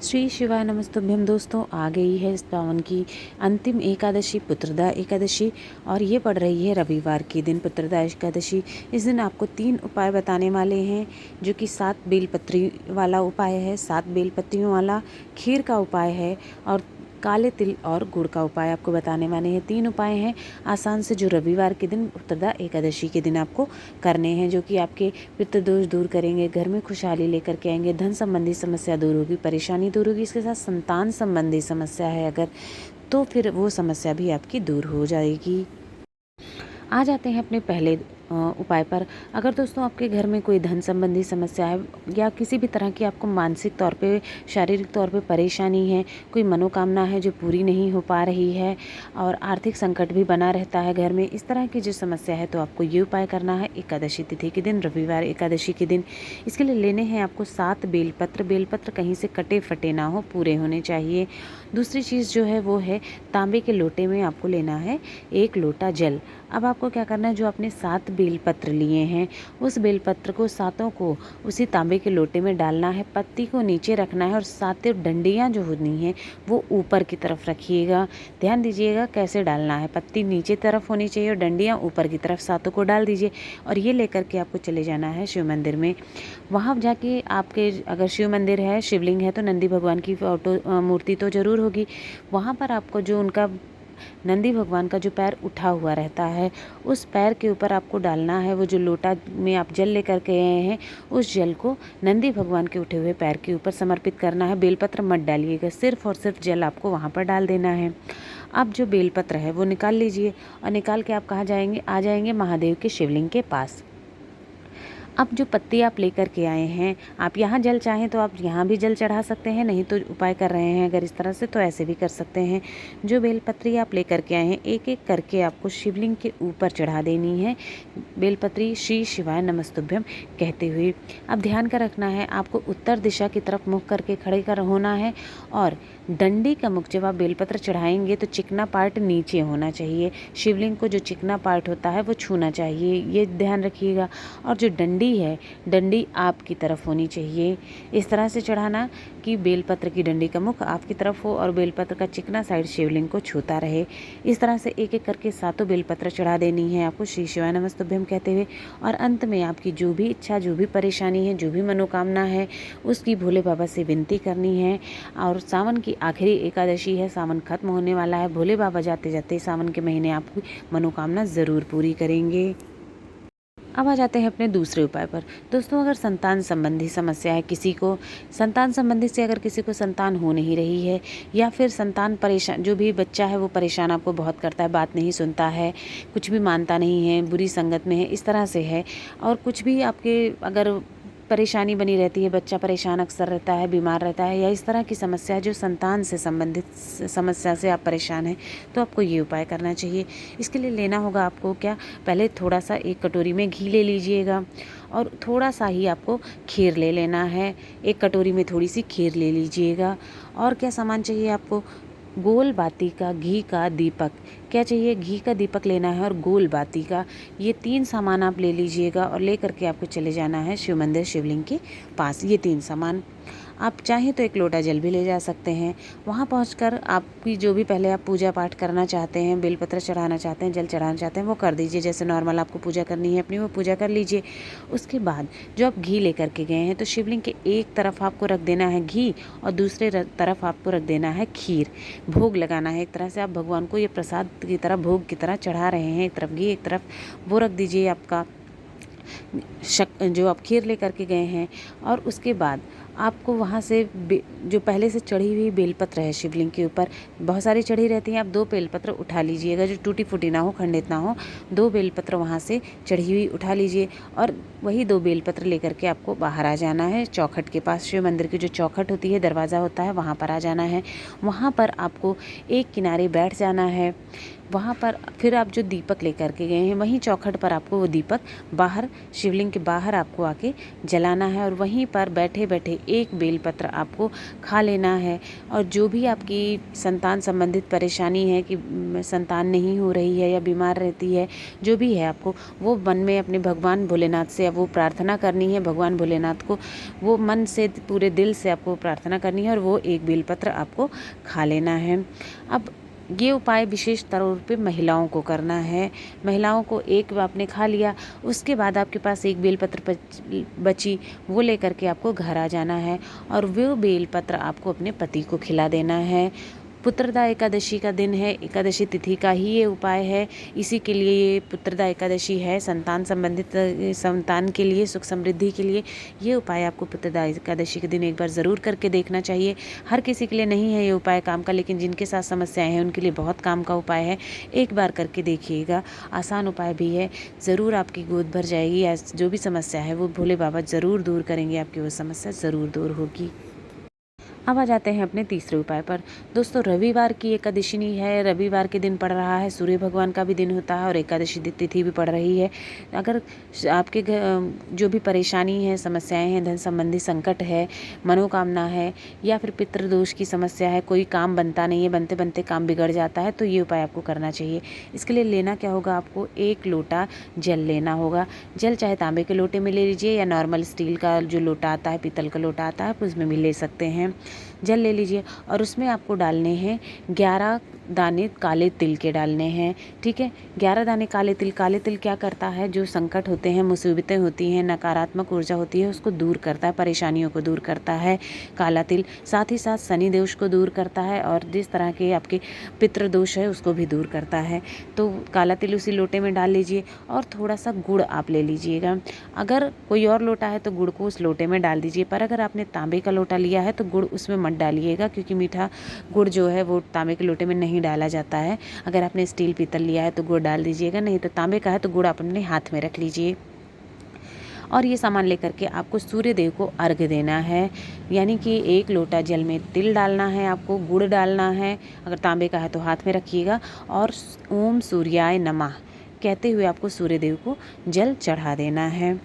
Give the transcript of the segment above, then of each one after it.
श्री शिवाय नमस्तुभ्यम। दोस्तों, आ गई है इस पावन की अंतिम एकादशी पुत्रदा एकादशी और ये पड़ रही है रविवार के दिन पुत्रदा एकादशी। इस दिन आपको 3 उपाय बताने वाले हैं जो कि 7 बेलपत्री वाला उपाय है, 7 बेलपत्रियों वाला खीर का उपाय है और काले तिल और गुड़ का उपाय आपको बताने वाले हैं। 3 उपाय हैं आसान से जो रविवार के दिन पुत्रदा एकादशी के दिन आपको करने हैं, जो कि आपके पितृ दोष दूर करेंगे, घर में खुशहाली लेकर के आएंगे, धन संबंधी समस्या दूर होगी, परेशानी दूर होगी। इसके साथ संतान संबंधी समस्या है अगर, तो फिर वो समस्या भी आपकी दूर हो जाएगी। आ जाते हैं अपने पहले उपाय पर। अगर दोस्तों आपके घर में कोई धन संबंधी समस्या है या किसी भी तरह की आपको मानसिक तौर पे, शारीरिक तौर पे परेशानी है, कोई मनोकामना है जो पूरी नहीं हो पा रही है और आर्थिक संकट भी बना रहता है घर में, इस तरह की जो समस्या है तो आपको ये उपाय करना है एकादशी तिथि के दिन, रविवार एकादशी के दिन। इसके लिए लेने हैं आपको 7 बेलपत्र। बेलपत्र कहीं से कटे फटे ना हो, पूरे होने चाहिए। दूसरी चीज़ जो है वो है तांबे के लोटे में आपको लेना है 1 लोटा जल। अब आपको क्या करना है, जो आपने 7 बेलपत्र लिए हैं उस बेलपत्र को सातों को उसी तांबे के लोटे में डालना है। पत्ती को नीचे रखना है और सातों डंडियाँ जो होनी हैं वो ऊपर की तरफ रखिएगा। ध्यान दीजिएगा कैसे डालना है, पत्ती नीचे तरफ होनी चाहिए और डंडियाँ ऊपर की तरफ, सातों को डाल दीजिए और ये लेकर के आपको चले जाना है शिव मंदिर में। वहाँ जाके आपके अगर शिव मंदिर है, शिवलिंग है तो नंदी भगवान की फोटो मूर्ति तो ज़रूर होगी। वहाँ पर आपको जो उनका नंदी भगवान का जो पैर उठा हुआ रहता है उस पैर के ऊपर आपको डालना है। वो जो लोटा में आप जल लेकर के आए हैं उस जल को नंदी भगवान के उठे हुए पैर के ऊपर समर्पित करना है। बेलपत्र मत डालिएगा, सिर्फ और सिर्फ जल आपको वहाँ पर डाल देना है। अब जो बेलपत्र है वो निकाल लीजिए और निकाल के आप कहाँ जाएंगे, आ जाएंगे महादेव के शिवलिंग के पास। अब जो पत्ती आप लेकर के आए हैं, आप यहाँ जल चाहें तो आप यहाँ भी जल चढ़ा सकते हैं, नहीं तो उपाय कर रहे हैं अगर इस तरह से तो ऐसे भी कर सकते हैं। जो बेलपत्री आप लेकर के आए हैं एक एक करके आपको शिवलिंग के ऊपर चढ़ा देनी है, बेलपत्री श्री शिवाय नमस्तुभ्यम कहते हुए। अब ध्यान का रखना है, आपको उत्तर दिशा की तरफ मुख करके खड़े कर होना है और डंडी का मुख जब आप बेलपत्र चढ़ाएंगे तो चिकना पार्ट नीचे होना चाहिए। शिवलिंग को जो चिकना पार्ट होता है वो छूना चाहिए, ये ध्यान रखिएगा। और जो डंडी है, डंडी आपकी तरफ होनी चाहिए। इस तरह से चढ़ाना कि बेलपत्र की डंडी का मुख आपकी तरफ हो और बेलपत्र का चिकना साइड शिवलिंग को छूता रहे। इस तरह से एक एक करके सातों बेलपत्र चढ़ा देनी है आपको श्री शिवाय नमस्तुभ्यम कहते हुए। और अंत में आपकी जो भी इच्छा, जो भी परेशानी है, जो भी मनोकामना है उसकी भोले बाबा से विनती करनी है। और सावन की आखिरी एकादशी है, सावन खत्म होने वाला है, भोले बाबा जाते जाते सावन के महीने आपकी मनोकामना ज़रूर पूरी करेंगे। अब आ जाते हैं अपने दूसरे उपाय पर। दोस्तों, अगर संतान संबंधी समस्या है, किसी को संतान संबंधी से अगर किसी को संतान हो नहीं रही है या फिर संतान परेशान, जो भी बच्चा है वो परेशान आपको बहुत करता है, बात नहीं सुनता है, कुछ भी मानता नहीं है, बुरी संगत में है, इस तरह से है और कुछ भी आपके अगर परेशानी बनी रहती है, बच्चा परेशान अक्सर रहता है, बीमार रहता है या इस तरह की समस्या जो संतान से संबंधित समस्या से आप परेशान हैं, तो आपको ये उपाय करना चाहिए। इसके लिए लेना होगा आपको क्या, पहले थोड़ा सा 1 कटोरी में घी ले लीजिएगा और थोड़ा सा ही आपको खीर ले लेना है। 1 कटोरी में थोड़ी सी खीर ले लीजिएगा। और क्या सामान चाहिए आपको, गोल बाती का घी का दीपक, क्या चाहिए, घी का दीपक लेना है और गोल बाती का, ये 3 सामान आप ले लीजिएगा और ले करके आपको चले जाना है शिव मंदिर शिवलिंग के पास। ये 3 सामान आप चाहें तो 1 लोटा जल भी ले जा सकते हैं। वहाँ पहुंचकर आपकी जो भी पहले आप पूजा पाठ करना चाहते हैं, बेलपत्र चढ़ाना चाहते हैं, जल चढ़ाना चाहते हैं वो कर दीजिए। जैसे नॉर्मल आपको पूजा करनी है अपनी, वो पूजा कर लीजिए। उसके बाद जो आप घी लेकर के गए हैं तो शिवलिंग के एक तरफ आपको रख देना है घी और दूसरे तरफ आपको रख देना है खीर। भोग लगाना है, एक तरह से आप भगवान को ये प्रसाद की तरह, भोग की तरह चढ़ा रहे हैं। एक तरफ घी, एक तरफ वो रख दीजिए आपका जो आप खीर लेकर के गए हैं। और उसके बाद आपको वहाँ से जो पहले से चढ़ी हुई बेलपत्र है शिवलिंग के ऊपर, बहुत सारी चढ़ी रहती हैं, आप 2 बेलपत्र उठा लीजिएगा, जो टूटी फूटी ना हो, खंडित ना हो। 2 बेलपत्र वहाँ से चढ़ी हुई उठा लीजिए और वही 2 बेलपत्र लेकर के आपको बाहर आ जाना है चौखट के पास। शिव मंदिर की जो चौखट होती है, दरवाज़ा होता है, वहाँ पर आ जाना है। वहाँ पर आपको एक किनारे बैठ जाना है। वहाँ पर फिर आप जो दीपक लेकर के गए हैं वहीं चौखट पर आपको वो दीपक बाहर शिवलिंग के बाहर आपको आके जलाना है और वहीं पर बैठे बैठे एक बेलपत्र आपको खा लेना है। और जो भी आपकी संतान संबंधित परेशानी है कि संतान नहीं हो रही है या बीमार रहती है, जो भी है आपको वो मन में अपने भगवान भोलेनाथ से वो प्रार्थना करनी है। भगवान भोलेनाथ को वो मन से पूरे दिल से आपको प्रार्थना करनी है और वो एक बेलपत्र आपको खा लेना है। अब ये उपाय विशेष तौर पे महिलाओं को करना है। महिलाओं को एक आपने खा लिया, उसके बाद आपके पास एक बेलपत्र बची, वो लेकर के आपको घर आ जाना है और वो बेलपत्र आपको अपने पति को खिला देना है। पुत्रदा एकादशी का दिन है, एकादशी तिथि का ही ये उपाय है। इसी के लिए ये पुत्रदा एकादशी है, संतान संबंधित संतान के लिए, सुख समृद्धि के लिए ये उपाय आपको पुत्रदा एकादशी के दिन एक बार ज़रूर करके देखना चाहिए। हर किसी के लिए नहीं है ये उपाय काम का, लेकिन जिनके साथ समस्याएं हैं उनके लिए बहुत काम का उपाय है। एक बार करके देखिएगा, आसान उपाय भी है, ज़रूर आपकी गोद भर जाएगी। या जो भी समस्या है वो भोले बाबा ज़रूर दूर करेंगे, आपकी वो समस्या ज़रूर दूर होगी। अब आ जाते हैं अपने तीसरे उपाय पर। दोस्तों, रविवार की एकादशी है, रविवार के दिन पड़ रहा है, सूर्य भगवान का भी दिन होता है और एकादशी तिथि भी पड़ रही है। अगर आपके जो भी परेशानी है, समस्याएं हैं, धन संबंधी संकट है, मनोकामना है या फिर पितृदोष की समस्या है, कोई काम बनता नहीं है, बनते बनते काम बिगड़ जाता है, तो ये उपाय आपको करना चाहिए। इसके लिए लेना क्या होगा, आपको 1 लोटा जल लेना होगा। जल चाहे तांबे के लोटे में ले लीजिए या नॉर्मल स्टील का जो लोटा आता है, पीतल का लोटा आता है, आप उसमें भी ले सकते हैं। जल ले लीजिए और उसमें आपको डालने हैं 11 दाने काले तिल के डालने हैं। ठीक है, 11 दाने काले तिल। काले तिल क्या करता है, जो संकट होते हैं, मुसीबतें होती हैं, नकारात्मक ऊर्जा होती है, उसको दूर करता है, परेशानियों को दूर करता है काला तिल। साथ ही साथ शनि दोष को दूर करता है और जिस तरह के आपके पितृदोष है उसको भी दूर करता है। तो काला तिल उसी लोटे में डाल लीजिए और थोड़ा सा गुड़ आप ले लीजिएगा। अगर कोई और लोटा है तो गुड़ को उस लोटे में डाल दीजिए, पर अगर आपने तांबे का लोटा लिया है तो गुड़ उसमें मत डालिएगा, क्योंकि मीठा गुड़ जो है वो तांबे के लोटे में नहीं डाला जाता है। अगर आपने स्टील पीतल लिया है तो गुड़ डाल दीजिएगा, नहीं तो तांबे का है तो गुड़ आप अपने हाथ में रख लीजिए। और ये सामान लेकर के आपको सूर्य देव को अर्घ्य देना है, यानी कि 1 लोटा जल में तिल डालना है, आपको गुड़ डालना है, अगर तांबे का है तो हाथ में रखिएगा और ओम सूर्याय नमः कहते हुए आपको सूर्य देव को जल चढ़ा देना है।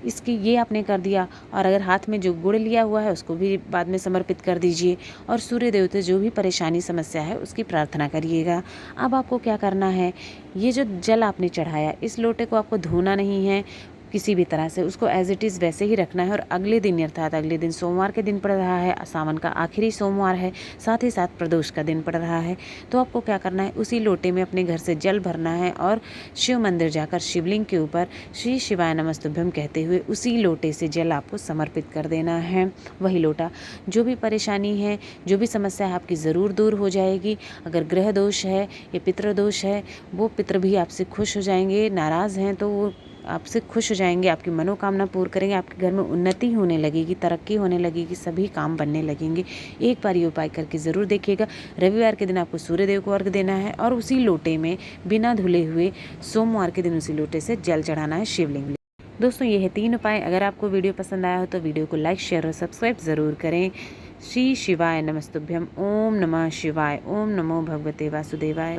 इसकी ये आपने कर दिया और अगर हाथ में जो गुड़ लिया हुआ है उसको भी बाद में समर्पित कर दीजिए और सूर्य देवते जो भी परेशानी समस्या है उसकी प्रार्थना करिएगा। अब आपको क्या करना है, ये जो जल आपने चढ़ाया इस लोटे को आपको धोना नहीं है किसी भी तरह से, उसको एज इट इज़ वैसे ही रखना है। और अगले दिन अर्थात अगले दिन सोमवार के दिन पड़ रहा है, सावन का आखिरी सोमवार है, साथ ही साथ प्रदोष का दिन पड़ रहा है, तो आपको क्या करना है, उसी लोटे में अपने घर से जल भरना है और शिव मंदिर जाकर शिवलिंग के ऊपर श्री शिवाय नमस्तुभ्यम कहते हुए उसी लोटे से जल आपको समर्पित कर देना है। वही लोटा, जो भी परेशानी है, जो भी समस्या है आपकी ज़रूर दूर हो जाएगी। अगर ग्रह दोष है या पितृदोष है, वो पितृ भी आपसे खुश हो जाएंगे, नाराज़ हैं तो वो आपसे खुश हो जाएंगे, आपकी मनोकामना पूर्ण करेंगे, आपके घर में उन्नति होने लगेगी, तरक्की होने लगेगी, सभी काम बनने लगेंगे। एक बार ये उपाय करके ज़रूर देखिएगा। रविवार के दिन आपको सूर्य देव को अर्घ देना है और उसी लोटे में बिना धुले हुए सोमवार के दिन उसी लोटे से जल चढ़ाना है शिवलिंग। दोस्तों, ये है 3 उपाय। अगर आपको वीडियो पसंद आया हो तो वीडियो को लाइक, शेयर और सब्सक्राइब ज़रूर करें। श्री शिवाय नमस्तुभ्यम। ओम नमः शिवाय। ओम नमो भगवते वासुदेवाय।